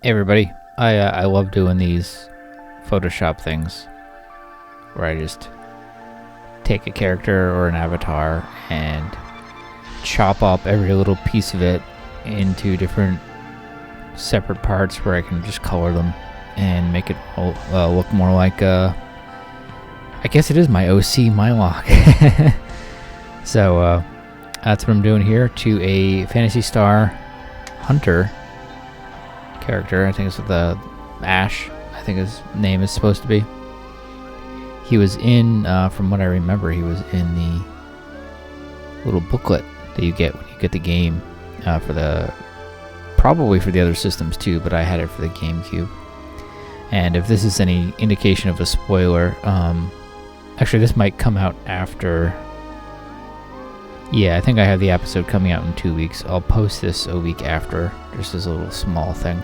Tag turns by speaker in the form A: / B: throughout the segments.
A: Hey everybody, I love doing these Photoshop things where I just take a character or an avatar and chop up every little piece of it into different separate parts where I can just color them and make it look more like I guess it is my OC Mylocke. So that's what I'm doing here to a Phantasy Star Hunter character. I think it's the Ash, I think his name is supposed to be. He was in, from what I remember, he was in the little booklet that you get when you get the game probably for the other systems too, but I had it for the GameCube. And if this is any indication of a spoiler, actually this might come out after. Yeah, I think I have the episode coming out in 2 weeks. I'll post this a week after, just as a little small thing.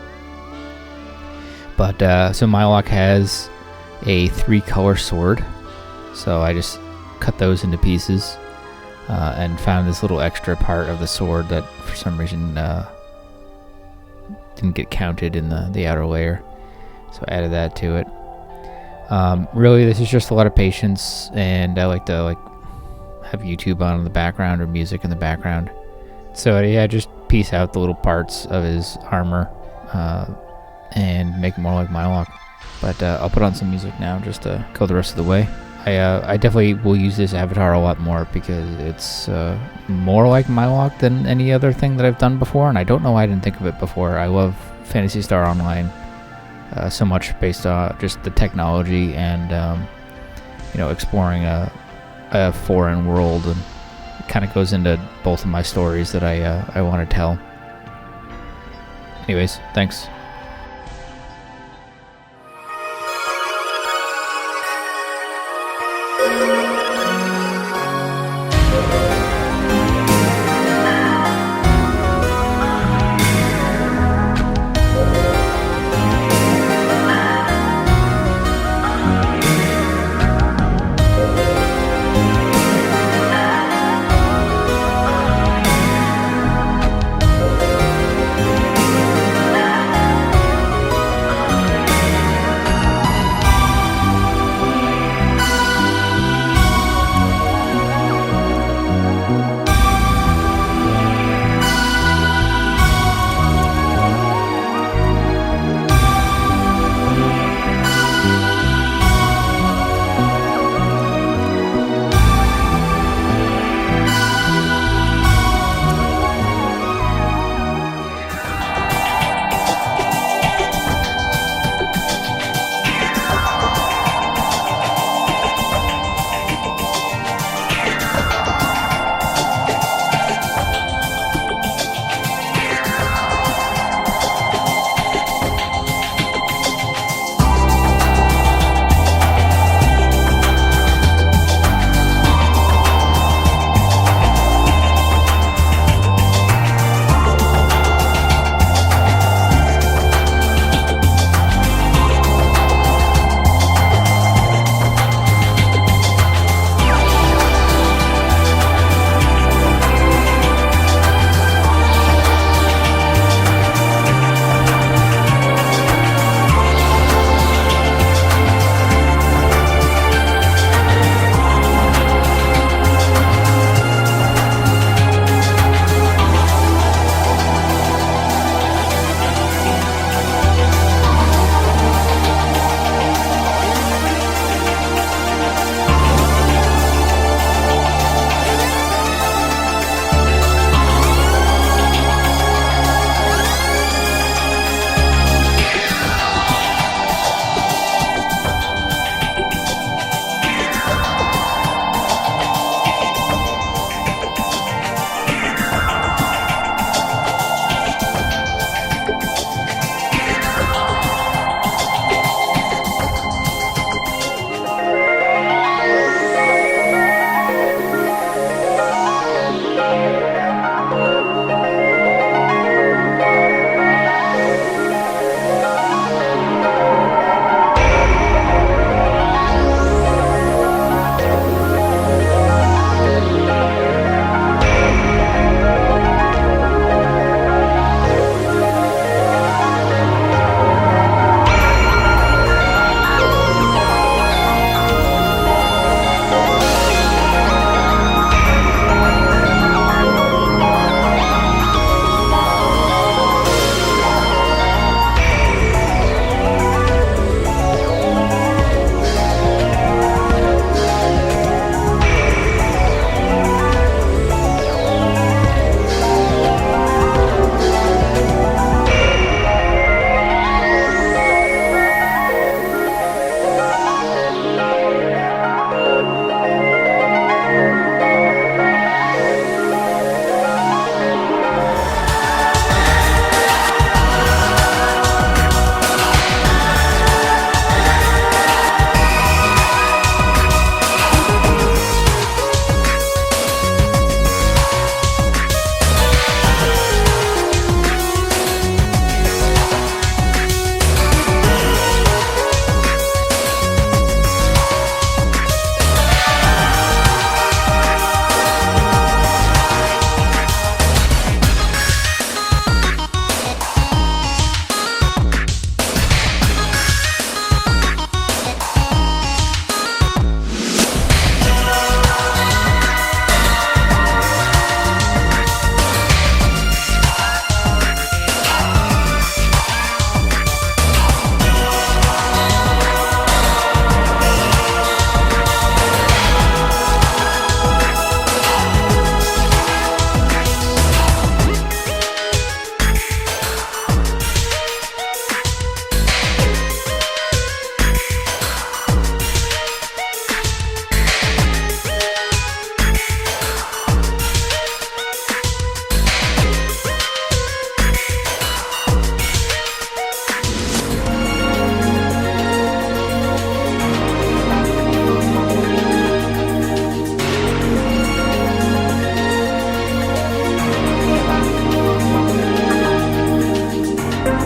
A: But, so Mylocke has a 3-color sword. So I just cut those into pieces and found this little extra part of the sword that for some reason didn't get counted in the outer layer. So I added that to it. Really, this is just a lot of patience, and I like to have YouTube on in the background or music in the background. So yeah, just piece out the little parts of his armor and make it more like Mylocke. But I'll put on some music now just to go the rest of the way. I definitely will use this avatar a lot more because it's more like Mylocke than any other thing that I've done before, and I don't know why I didn't think of it before. I love Phantasy Star Online so much based on just the technology and exploring a foreign world, and it kind of goes into both of my stories that I want to tell. Anyways, thanks.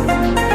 B: Bye.